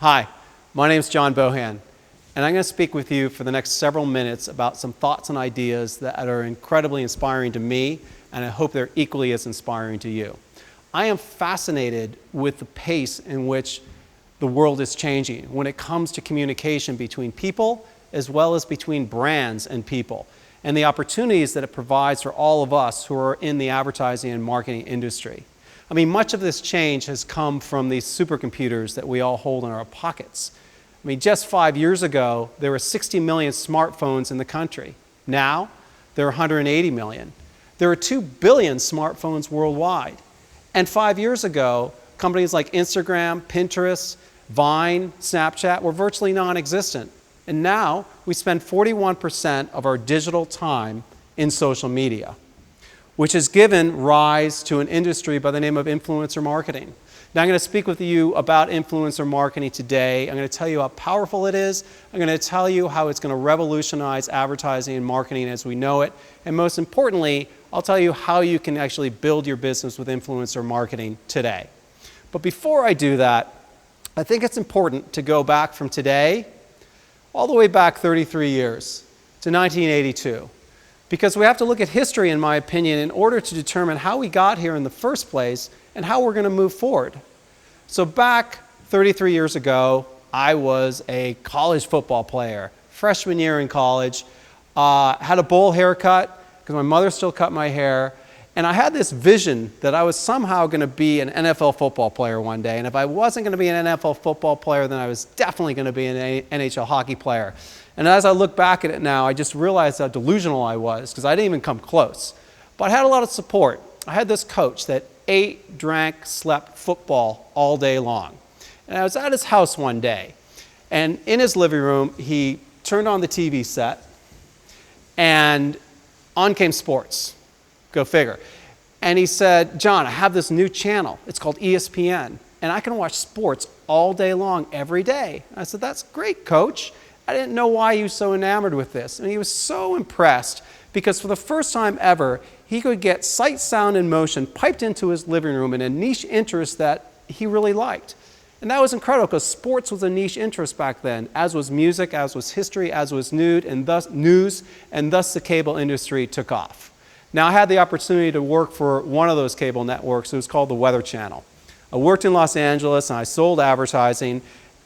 Hi, my name is John Bohan, and I'm going to speak with you for the next several minutes about some thoughts and ideas that are incredibly inspiring to me, and I hope they're equally as inspiring to you. I am fascinated with the pace in which the world is changing when it comes to communication between people as well as between brands and people, and the opportunities that it provides for all of us who are in the advertising and marketing industry. I mean, much of this change has come from these supercomputers that we all hold in our pockets. I mean, just 5 years ago, there were 60 million smartphones in the country. Now, there are 180 million. There are 2 billion smartphones worldwide. And 5 years ago, companies like Instagram, Pinterest, Vine, Snapchat were virtually non-existent. And now, we spend 41% of our digital time in social media, which has given rise to an industry by the name of influencer marketing. Now I'm going to speak with you about influencer marketing today. I'm going to tell you how powerful it is. I'm going to tell you how it's going to revolutionize advertising and marketing as we know it. And most importantly, I'll tell you how you can actually build your business with influencer marketing today. But before I do that, I think it's important to go back from today all the way back 33 years to 1982. Because we have to look at history, in my opinion, in order to determine how we got here in the first place and how we're going to move forward. So back 33 years ago, I was a college football player, freshman year in college, had a bowl haircut because my mother still cut my hair, and I had this vision that I was somehow going to be an NFL football player one day, and if I wasn't going to be an NFL football player, then I was definitely going to be an NHL hockey player. And as I look back at it now, I just realized how delusional I was because I didn't even come close. But I had a lot of support. I had this coach that ate, drank, slept football all day long. And I was at his house one day, and in his living room, he turned on the TV set, and on came sports. Go figure. And he said, John, I have this new channel. It's called ESPN, and I can watch sports all day long every day. I said, that's great, coach. I didn't know why he was so enamored with this. And he was so impressed because for the first time ever, he could get sight, sound, and motion piped into his living room in a niche interest that he really liked. And that was incredible because sports was a niche interest back then, as was music, as was history, as was news, and thus the cable industry took off. Now, I had the opportunity to work for one of those cable networks. It was called the Weather Channel. I worked in Los Angeles, and I sold advertising.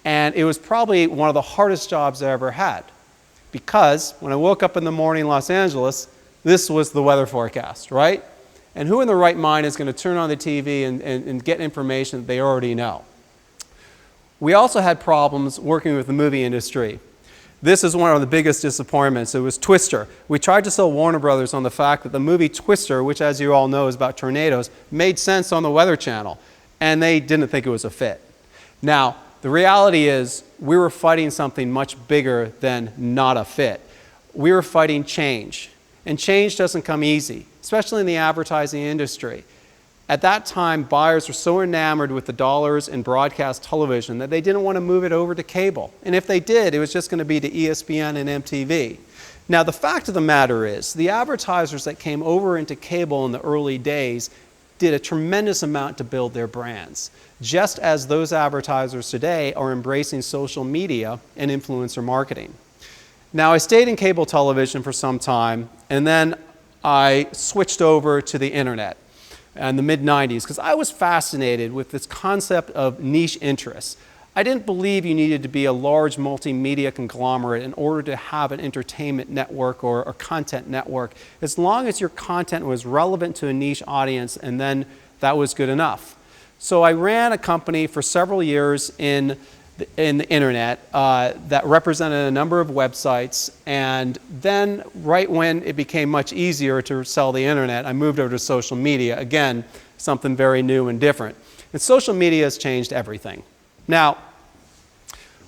And it was probably one of the hardest jobs I ever had because when I woke up in the morning in Los Angeles, this was the weather forecast, right? And who in their right mind is going to turn on the TV and get information that they already know? We also had problems working with the movie industry. This is one of the biggest disappointments. It was Twister. We tried to sell Warner Brothers on the fact that the movie Twister, which as you all know is about tornadoes, made sense on the Weather Channel, and they didn't think it was a fit. Now, the reality is we were fighting something much bigger than not a fit. We were fighting change. And change doesn't come easy, especially in the advertising industry. At that time, buyers were so enamored with the dollars in broadcast television that they didn't want to move it over to cable. And if they did, it was just going to be to ESPN and MTV. Now, the fact of the matter is, the advertisers that came over into cable in the early days did a tremendous amount to build their brands, just as those advertisers today are embracing social media and influencer marketing. Now, I stayed in cable television for some time, and then I switched over to the internet in the mid-90s because I was fascinated with this concept of niche interests. I didn't believe you needed to be a large multimedia conglomerate in order to have an entertainment network or a content network, as long as your content was relevant to a niche audience, and then that was good enough. So I ran a company for several years in the internet that represented a number of websites, and then right when it became much easier to sell the internet, I moved over to social media. Again, something very new and different. And social media has changed everything. Now,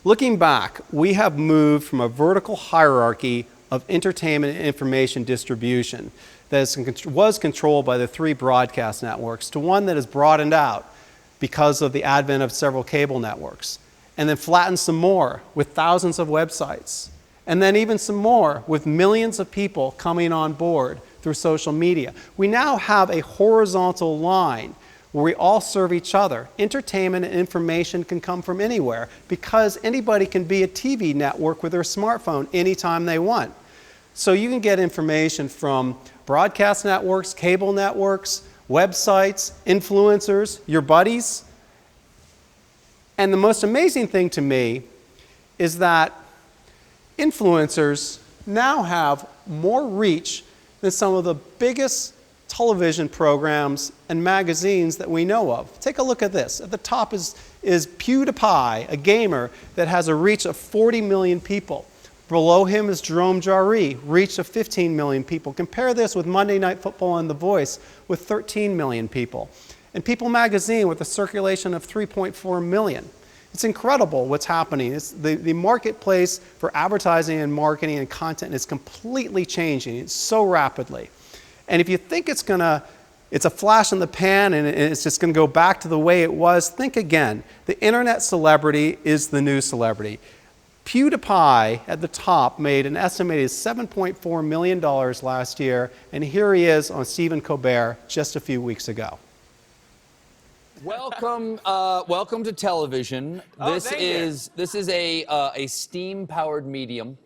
looking back, we have moved from a vertical hierarchy of entertainment and information distribution that was controlled by the 3 broadcast networks to one that has broadened out because of the advent of several cable networks, and then flattened some more with thousands of websites, and then even some more with millions of people coming on board through social media. We now have a horizontal line where we all serve each other. Entertainment and information can come from anywhere because anybody can be a TV network with their smartphone anytime they want. So you can get information from broadcast networks, cable networks, websites, influencers, your buddies. And the most amazing thing to me is that influencers now have more reach than some of the biggest television programs and magazines that we know of. Take a look at this. At the top is PewDiePie, a gamer that has a reach of 40 million people. Below him is Jerome Jarry, reach of 15 million people. Compare this with Monday Night Football and The Voice with 13 million people. And People magazine with a circulation of 3.4 million. It's incredible what's happening. It's the marketplace for advertising and marketing and content is completely changing so rapidly. And if you think it's a flash in the pan and it's just going to go back to the way it was, think again. The internet celebrity is the new celebrity. PewDiePie at the top made an estimated $7.4 million last year, and here he is on Stephen Colbert just a few weeks ago. Welcome, welcome to television. Oh, this is a steam-powered medium.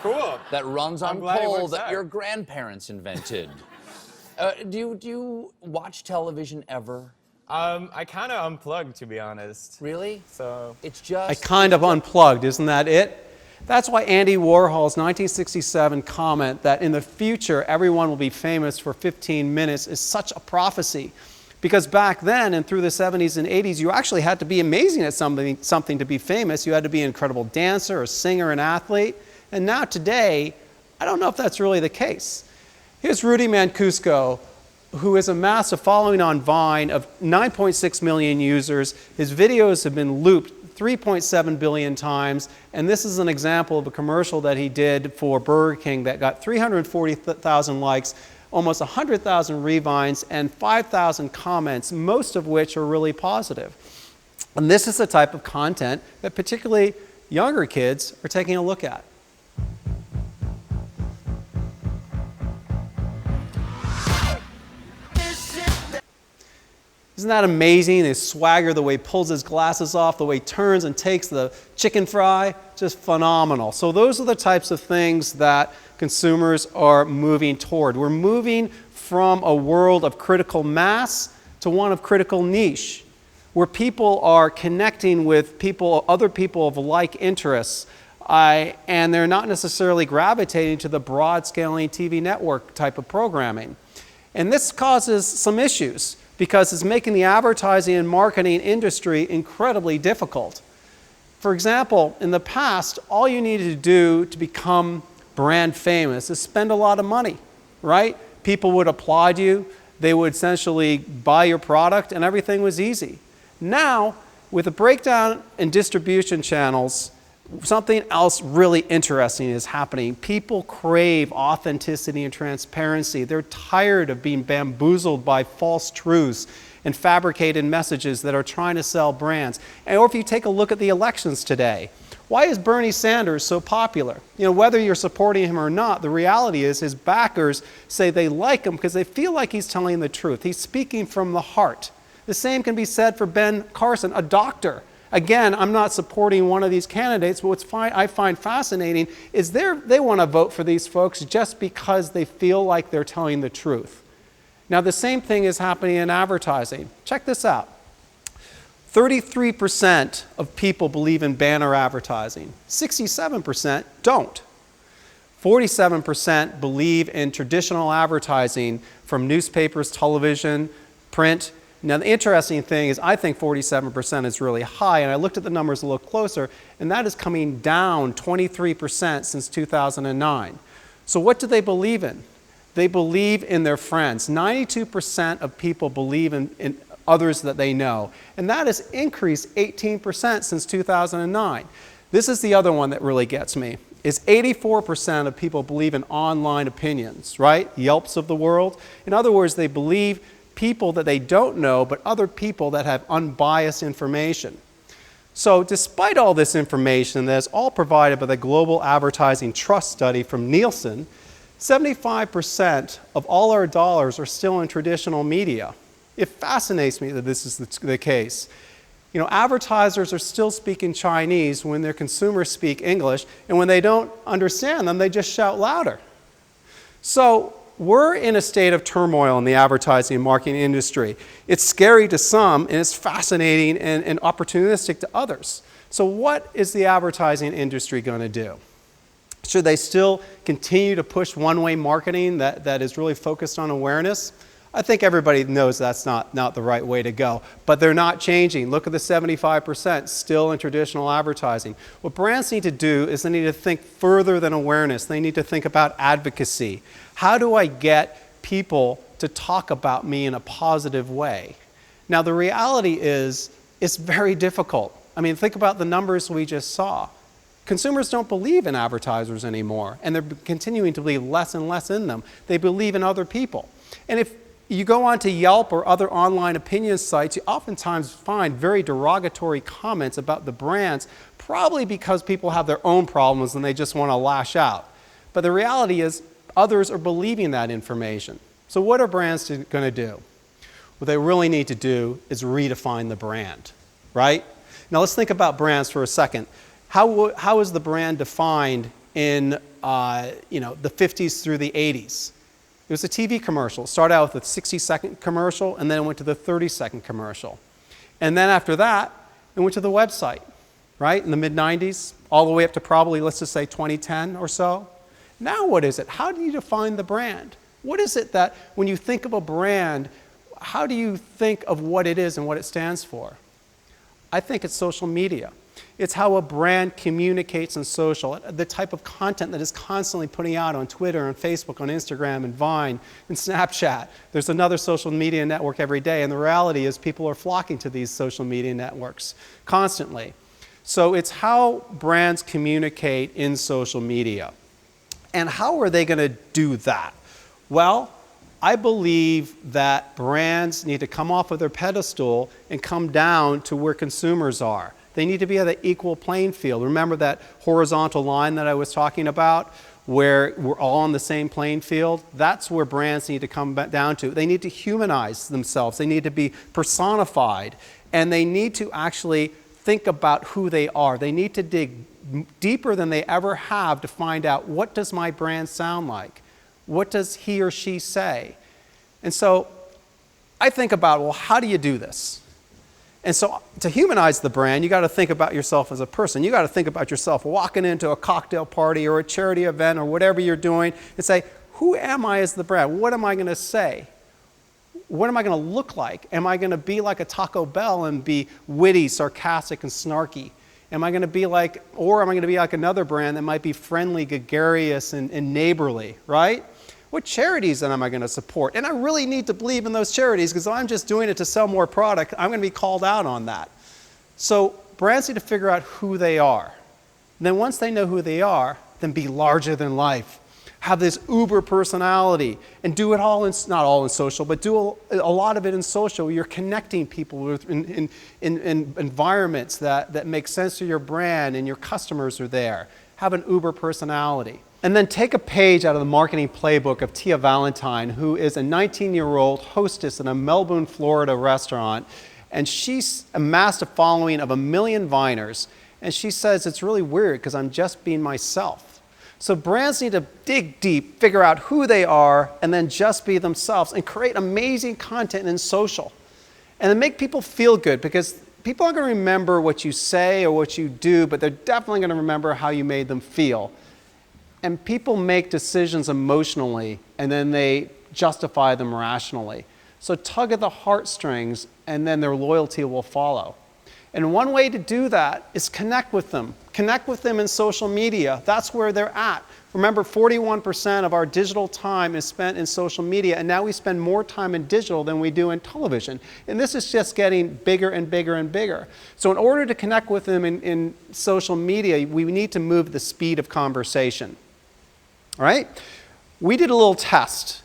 Cool. That runs on glad it coal works that out. your grandparents invented. Do you watch television ever? I kind of unplugged, to be honest. Really? So It's just I kind of unplugged, isn't that it? That's why Andy Warhol's 1967 comment that in the future everyone will be famous for 15 minutes is such a prophecy. Because back then and through the 70s and 80s, you actually had to be amazing at something to be famous. You had to be an incredible dancer, a singer, an athlete. And now today, I don't know if that's really the case. Here's Rudy Mancuso, who has amassed a following on Vine of 9.6 million users. His videos have been looped 3.7 billion times. And this is an example of a commercial that he did for Burger King that got 340,000 likes, almost 100,000 revines, and 5,000 comments, most of which are really positive. And this is the type of content that particularly younger kids are taking a look at. Isn't that amazing? His swagger, the way he pulls his glasses off, the way he turns and takes the chicken fry, just phenomenal. So those are the types of things that consumers are moving toward. We're moving from a world of critical mass to one of critical niche, where people are connecting with other people of like interests, and they're not necessarily gravitating to the broad-scaling TV network type of programming. And this causes some issues, because it's making the advertising and marketing industry incredibly difficult. For example, in the past, all you needed to do to become brand famous is spend a lot of money, right? People would applaud you, they would essentially buy your product, and everything was easy. Now, with a breakdown in distribution channels, something else really interesting is happening. People crave authenticity and transparency. They're tired of being bamboozled by false truths and fabricated messages that are trying to sell brands. Or if you take a look at the elections today, why is Bernie Sanders so popular? You know, whether you're supporting him or not, the reality is his backers say they like him because they feel like he's telling the truth. He's speaking from the heart. The same can be said for Ben Carson, a doctor. Again, I'm not supporting one of these candidates, but I find fascinating is they want to vote for these folks just because they feel like they're telling the truth. Now, the same thing is happening in advertising. Check this out. 33% of people believe in banner advertising. 67% don't. 47% believe in traditional advertising from newspapers, television, print. Now, the interesting thing is I think 47% is really high, and I looked at the numbers a little closer, and that is coming down 23% since 2009. So what do they believe in? They believe in their friends. 92% of people believe in others that they know, and that has increased 18% since 2009. This is the other one that really gets me, is 84% of people believe in online opinions, right? Yelps of the world. In other words, they believe people that they don't know, but other people that have unbiased information. So despite all this information that is all provided by the Global Advertising Trust Study from Nielsen, 75% of all our dollars are still in traditional media. It fascinates me that this is the case. You know, advertisers are still speaking Chinese when their consumers speak English, and when they don't understand them, they just shout louder. So we're in a state of turmoil in the advertising and marketing industry. It's scary to some, and it's fascinating and opportunistic to others. So what is the advertising industry going to do? Should they still continue to push one-way marketing that is really focused on awareness? I think everybody knows that's not the right way to go, but they're not changing. Look at the 75% still in traditional advertising. What brands need to do is they need to think further than awareness. They need to think about advocacy. How do I get people to talk about me in a positive way? Now, the reality is it's very difficult. I mean, think about the numbers we just saw. Consumers don't believe in advertisers anymore, and they're continuing to believe less and less in them. They believe in other people. And if you go on to Yelp or other online opinion sites, you oftentimes find very derogatory comments about the brands, probably because people have their own problems and they just want to lash out. But the reality is others are believing that information. So what are brands going to do? What they really need to do is redefine the brand, right? Now let's think about brands for a second. How is the brand defined in the 50s through the 80s? It was a TV commercial. It started out with a 60-second commercial, and then it went to the 30-second commercial. And then after that, it went to the website, right, in the mid-90s, all the way up to probably, let's just say, 2010 or so. Now what is it? How do you define the brand? What is it that, when you think of a brand, how do you think of what it is and what it stands for? I think it's social media. It's how a brand communicates on social, the type of content that is constantly putting out on Twitter and Facebook, on Instagram and Vine and Snapchat. There's another social media network every day, and the reality is people are flocking to these social media networks constantly. So it's how brands communicate in social media. And how are they going to do that? Well, I believe that brands need to come off of their pedestal and come down to where consumers are. They need to be at an equal playing field. Remember that horizontal line that I was talking about, where we're all on the same playing field? That's where brands need to come back down to. They need to humanize themselves. They need to be personified. And they need to actually think about who they are. They need to dig deeper than they ever have to find out, what does my brand sound like? What does he or she say? And so I think about, well, how do you do this? And so to humanize the brand, you got to think about yourself as a person. You got to think about yourself walking into a cocktail party or a charity event or whatever you're doing and say, who am I as the brand? What am I going to say? What am I going to look like? Am I going to be like a Taco Bell and be witty, sarcastic, and snarky? Am I going to be like, or am I going to be like another brand that might be friendly, gregarious, and neighborly, right? What charities then am I going to support? And I really need to believe in those charities, because if I'm just doing it to sell more product, I'm going to be called out on that. So brands need to figure out who they are. And then once they know who they are, then be larger than life. Have this uber personality and do it all not all in social, but do a lot of it in social. You're connecting people with, in environments that make sense to your brand, and your customers are there. Have an uber personality. And then take a page out of the marketing playbook of Tia Valentine, who is a 19-year-old hostess in a Melbourne, Florida restaurant. And she's amassed a following of 1 million Viners. And she says, it's really weird because I'm just being myself. So brands need to dig deep, figure out who they are, and then just be themselves and create amazing content in social. And then make people feel good, because people aren't going to remember what you say or what you do, but they're definitely going to remember how you made them feel. And people make decisions emotionally, and then they justify them rationally. So tug at the heartstrings, and then their loyalty will follow. And one way to do that is connect with them. Connect with them in social media. That's where they're at. Remember, 41% of our digital time is spent in social media, and now we spend more time in digital than we do in television. And this is just getting bigger and bigger and bigger. So in order to connect with them in social media, we need to move the speed of conversation. All right? We did a little test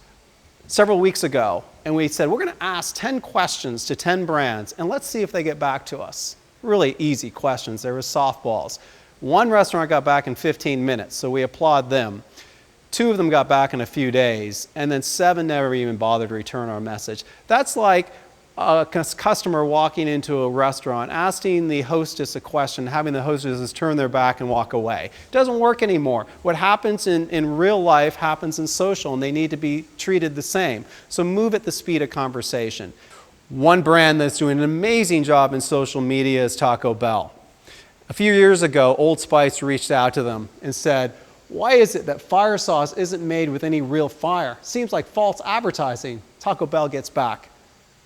several weeks ago, and we said, we're going to ask 10 questions to 10 brands, and let's see if they get back to us. Really easy questions. They were softballs. One restaurant got back in 15 minutes, so we applaud them. 2 of them got back in a few days, and then 7 never even bothered to return our message. That's like a customer walking into a restaurant, asking the hostess a question, having the hostess turn their back and walk away. It doesn't work anymore. What happens in real life happens in social, and they need to be treated the same. So move at the speed of conversation. One brand that's doing an amazing job in social media is Taco Bell. A few years ago, Old Spice reached out to them and said, "Why is it that fire sauce isn't made with any real fire? Seems like false advertising." Taco Bell gets back,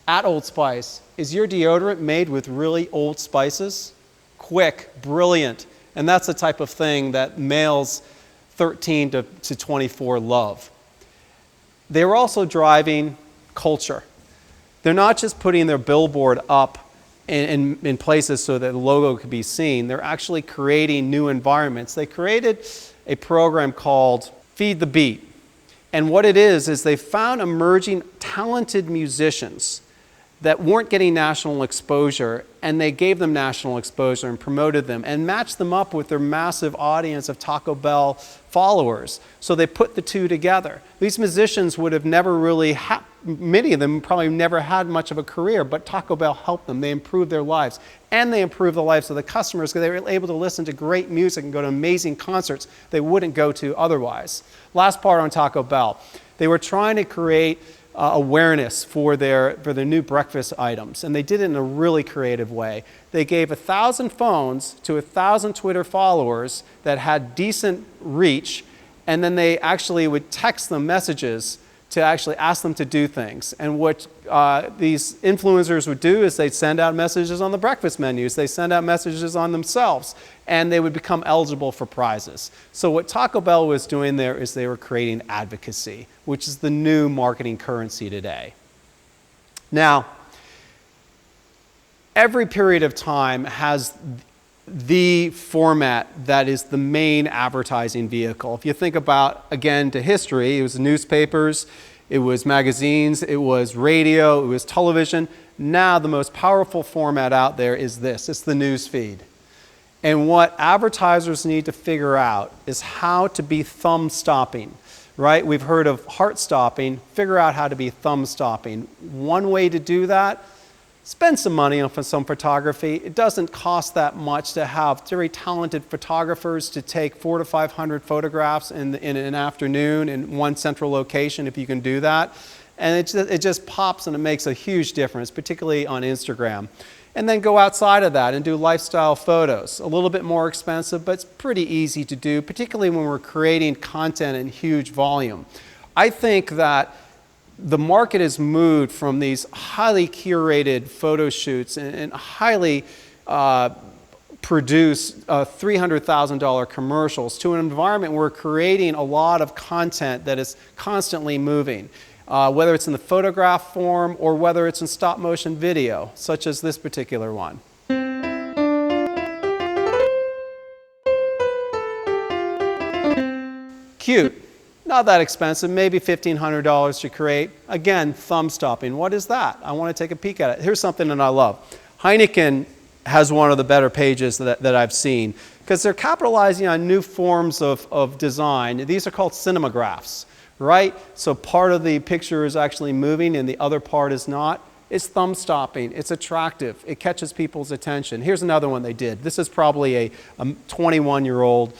"At Old Spice, is your deodorant made with really old spices? Quick, brilliant." And that's the type of thing that males 13 to 24 love. They were also driving culture. They're not just putting their billboard up in places so that the logo could be seen. They're actually creating new environments. They created a program called Feed the Beat. And what it is they found emerging talented musicians that weren't getting national exposure, and they gave them national exposure and promoted them and matched them up with their massive audience of Taco Bell followers. So they put the two together. These musicians would have never really many of them probably never had much of a career, but Taco Bell helped them. They improved their lives, and they improved the lives of the customers because they were able to listen to great music and go to amazing concerts they wouldn't go to otherwise. Last part on Taco Bell. They were trying to create awareness for their new breakfast items, and they did it in a really creative way. They gave 1,000 phones to 1,000 Twitter followers that had decent reach, and then they actually would text them messages to actually ask them to do things. And what these influencers would do is they'd send out messages on the breakfast menus, they send out messages on themselves, and they would become eligible for prizes. So what Taco Bell was doing there is they were creating advocacy, which is the new marketing currency today. Now, every period of time has the format that is the main advertising vehicle. If you think about, again, to history, it was newspapers, it was magazines, it was radio, it was television. Now the most powerful format out there is this. It's the news feed. And what advertisers need to figure out is how to be thumb stopping, right? We've heard of heart stopping. Figure out how to be thumb stopping. One way to do that, spend some money on some photography. It doesn't cost that much to have very talented photographers to take 400 to 500 photographs in an afternoon in one central location, if you can do that. And it just pops and it makes a huge difference, particularly on Instagram. And then go outside of that and do lifestyle photos. A little bit more expensive, but it's pretty easy to do, particularly when we're creating content in huge volume. I think that the market has moved from these highly curated photo shoots and highly produced $300,000 commercials to an environment where we're creating a lot of content that is constantly moving, whether it's in the photograph form or whether it's in stop motion video, such as this particular one. Cute. Not that expensive, maybe $1,500 to create. Again, thumb stopping. What is that? I want to take a peek at it. Here's something that I love. Heineken has one of the better pages that I've seen because they're capitalizing on new forms of design. These are called cinemagraphs, right? So part of the picture is actually moving and the other part is not. It's thumb stopping. It's attractive. It catches people's attention. Here's another one they did. This is probably a 21-year-old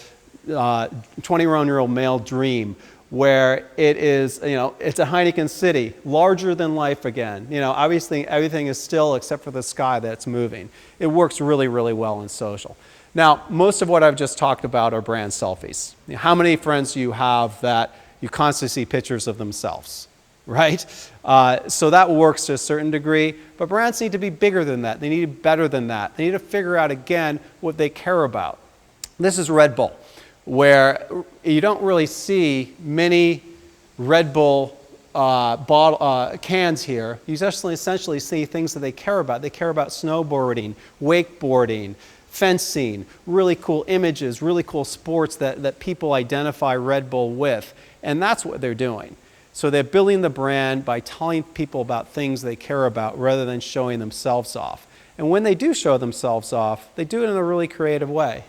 male dream, where it is, it's a Heineken city, larger than life again. Obviously everything is still except for the sky that's moving. It works really, really well in social. Now, most of what I've just talked about are brand selfies. How many friends do you have that you constantly see pictures of themselves, right? So that works to a certain degree, but brands need to be bigger than that. They need to be better than that. They need to figure out, again, what they care about. This is Red Bull, where you don't really see many Red Bull cans here. You just essentially see things that they care about. They care about snowboarding, wakeboarding, fencing, really cool images, really cool sports that people identify Red Bull with. And that's what they're doing. So they're building the brand by telling people about things they care about rather than showing themselves off. And when they do show themselves off, they do it in a really creative way.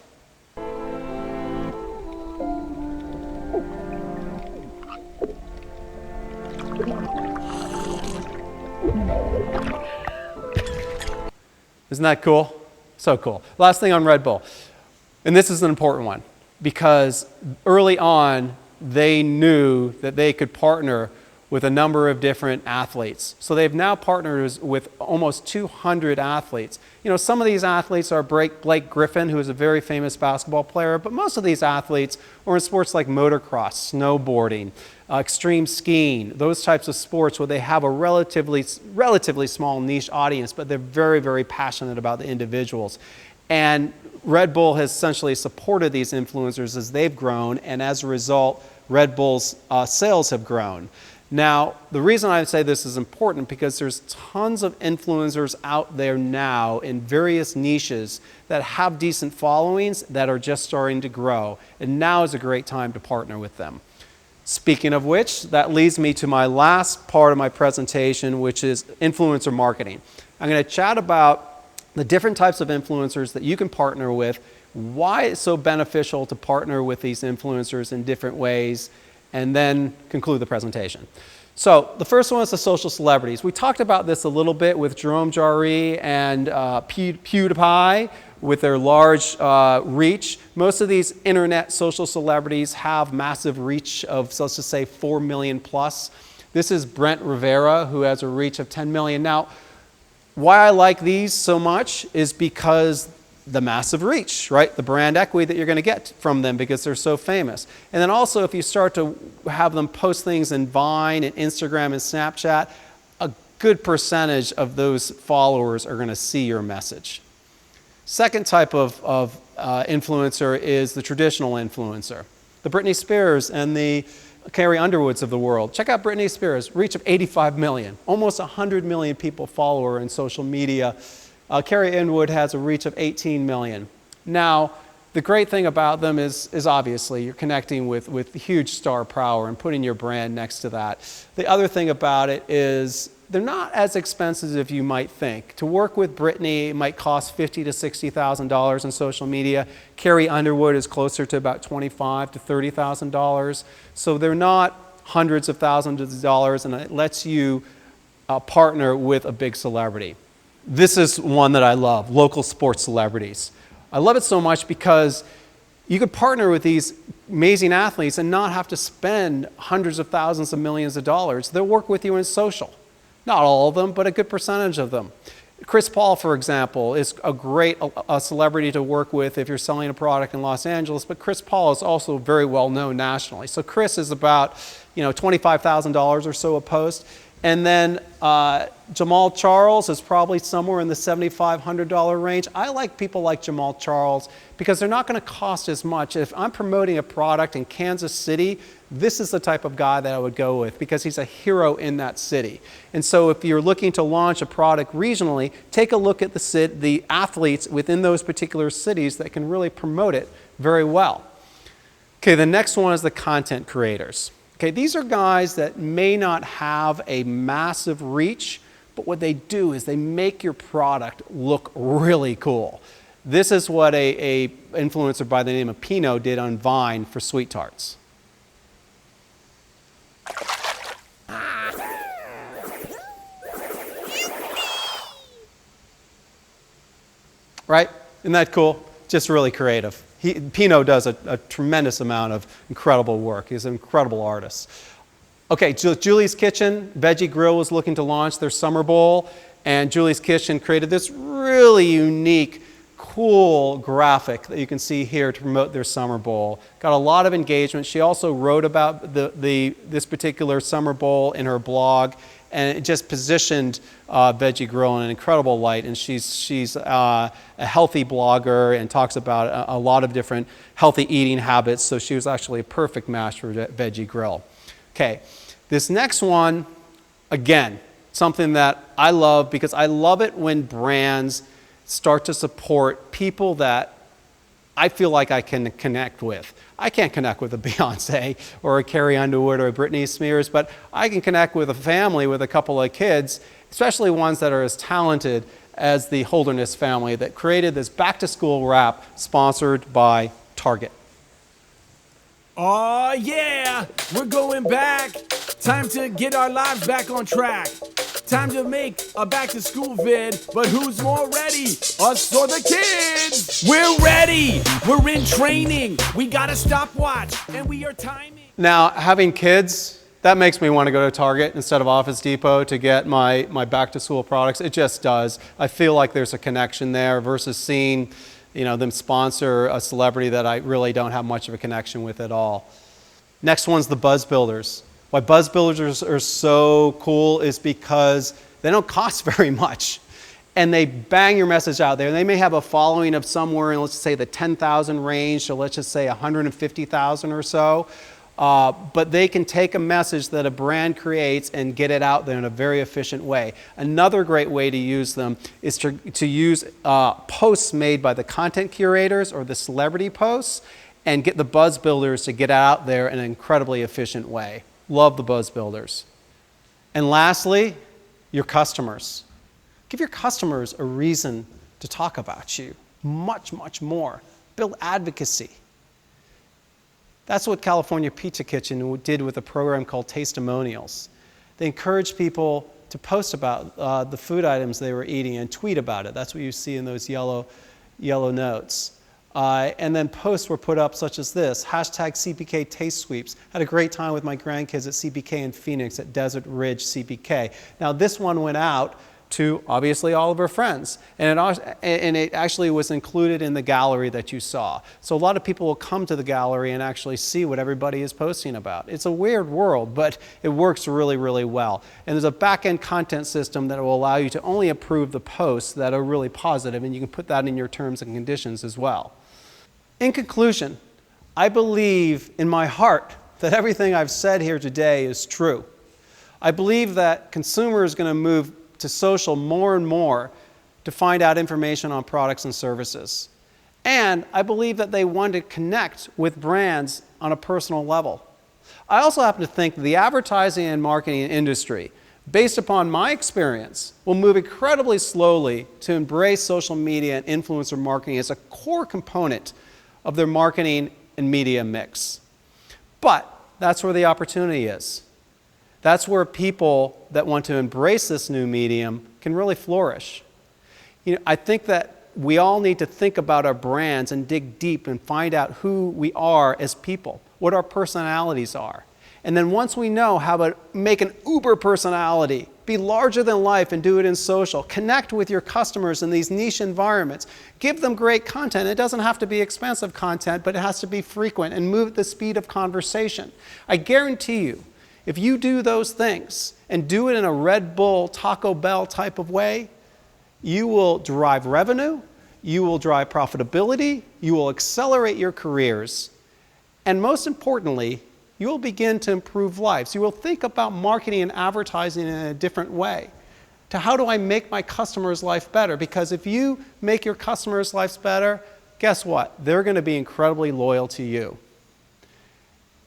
Isn't that cool? So cool. Last thing on Red Bull, and this is an important one, because early on, they knew that they could partner with a number of different athletes. So they've now partnered with almost 200 athletes. You know, some of these athletes are Blake Griffin, who is a very famous basketball player, but most of these athletes are in sports like motocross, snowboarding, extreme skiing, those types of sports where they have a relatively small niche audience, but they're very, very passionate about the individuals. And Red Bull has essentially supported these influencers as they've grown, and as a result, Red Bull's sales have grown. Now, the reason I say this is important because there's tons of influencers out there now in various niches that have decent followings that are just starting to grow, and now is a great time to partner with them. Speaking of which, that leads me to my last part of my presentation, which is influencer marketing. I'm going to chat about the different types of influencers that you can partner with, why it's so beneficial to partner with these influencers in different ways, and then conclude the presentation. So the first one is the social celebrities. We talked about this a little bit with Jerome Jarry and PewDiePie with their large reach. Most of these internet social celebrities have massive reach of, so let's just say 4 million plus. This is Brent Rivera, who has a reach of 10 million. Now, why I like these so much is because the massive reach, right? The brand equity that you're going to get from them because they're so famous. And then also if you start to have them post things in Vine and Instagram and Snapchat, a good percentage of those followers are going to see your message. Second type of influencer is the traditional influencer. The Britney Spears and the Carrie Underwoods of the world. Check out Britney Spears, reach of 85 million. Almost 100 million people follow her in social media. Carrie Underwood has a reach of 18 million. Now, the great thing about them is obviously you're connecting with huge star power and putting your brand next to that. The other thing about it is they're not as expensive as you might think. To work with Britney, it might cost $50,000 to $60,000 in social media. Carrie Underwood is closer to about $25,000 to $30,000. So they're not hundreds of thousands of dollars, and it lets you partner with a big celebrity. This is one that I love, local sports celebrities. I love it so much because you could partner with these amazing athletes and not have to spend hundreds of thousands of millions of dollars. They'll work with you in social. Not all of them, but a good percentage of them. Chris Paul, for example, is a great celebrity to work with if you're selling a product in Los Angeles, but Chris Paul is also very well known nationally. So Chris is about $25,000 or so a post. And then Jamal Charles is probably somewhere in the $7,500 range. I like people like Jamal Charles because they're not going to cost as much. If I'm promoting a product in Kansas City, this is the type of guy that I would go with because he's a hero in that city. And so if you're looking to launch a product regionally, take a look at the athletes within those particular cities that can really promote it very well. Okay, the next one is the content creators. Okay, these are guys that may not have a massive reach, but what they do is they make your product look really cool. This is what a influencer by the name of Pino did on Vine for Sweet Tarts. Right? Isn't that cool? Just really creative. Pino does a tremendous amount of incredible work. He's an incredible artist. Okay, Julie's Kitchen, Veggie Grill was looking to launch their Summer Bowl, and Julie's Kitchen created this really unique, cool graphic that you can see here to promote their Summer Bowl. Got a lot of engagement. She also wrote about this particular Summer Bowl in her blog, and it just positioned Veggie Grill in an incredible light. And she's a healthy blogger and talks about a lot of different healthy eating habits. So she was actually a perfect match for Veggie Grill. Okay, this next one, again, something that I love because I love it when brands start to support people that I feel like I can connect with. I can't connect with a Beyonce or a Carrie Underwood or a Britney Spears, but I can connect with a family with a couple of kids, especially ones that are as talented as the Holderness family that created this back-to-school wrap sponsored by Target. Oh yeah, we're going back. Time to get our lives back on track. Time to make a back to school vid, but who's more ready? Us or the kids? We're ready. We're in training. We got a stopwatch and we are timing. Now, having kids, that makes me want to go to Target instead of Office Depot to get my back to school products. It just does. I feel like there's a connection there versus seeing, them sponsor a celebrity that I really don't have much of a connection with at all. Next one's the buzz builders. Why buzz builders are so cool is because they don't cost very much. And they bang your message out there. They may have a following of somewhere in, let's say, the 10,000 range, so let's just say 150,000 or so. But they can take a message that a brand creates and get it out there in a very efficient way. Another great way to use them is to use posts made by the content curators or the celebrity posts and get the buzz builders to get out there in an incredibly efficient way. Love the buzz builders. And lastly, your customers. Give your customers a reason to talk about you. Much, much more. Build advocacy. That's what California Pizza Kitchen did with a program called Tastemonials. They encouraged people to post about the food items they were eating and tweet about it. That's what you see in those yellow notes. And then posts were put up such as this, #CPK Taste Sweeps. Had a great time with my grandkids at CPK in Phoenix at Desert Ridge CPK. Now this one went out to obviously all of our friends. And it actually was included in the gallery that you saw. So a lot of people will come to the gallery and actually see what everybody is posting about. It's a weird world, but it works really, really well. And there's a back-end content system that will allow you to only approve the posts that are really positive, and you can put that in your terms and conditions as well. In conclusion, I believe in my heart that everything I've said here today is true. I believe that consumers are going to move to social more and more to find out information on products and services. And I believe that they want to connect with brands on a personal level. I also happen to think that the advertising and marketing industry, based upon my experience, will move incredibly slowly to embrace social media and influencer marketing as a core component of their marketing and media mix. But that's where the opportunity is. That's where people that want to embrace this new medium can really flourish. I think that we all need to think about our brands and dig deep and find out who we are as people, what our personalities are. And then once we know how to make an uber personality, be larger than life and do it in social, connect with your customers in these niche environments, give them great content. It doesn't have to be expensive content, but it has to be frequent and move at the speed of conversation. I guarantee you, if you do those things and do it in a Red Bull, Taco Bell type of way, you will drive revenue, you will drive profitability, you will accelerate your careers, and most importantly, you will begin to improve lives. You will think about marketing and advertising in a different way. To how do I make my customers' life better? Because if you make your customers' lives better, guess what? They're going to be incredibly loyal to you.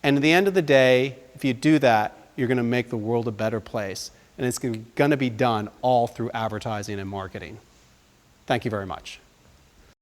And at the end of the day, if you do that, you're going to make the world a better place. And it's going to be done all through advertising and marketing. Thank you very much.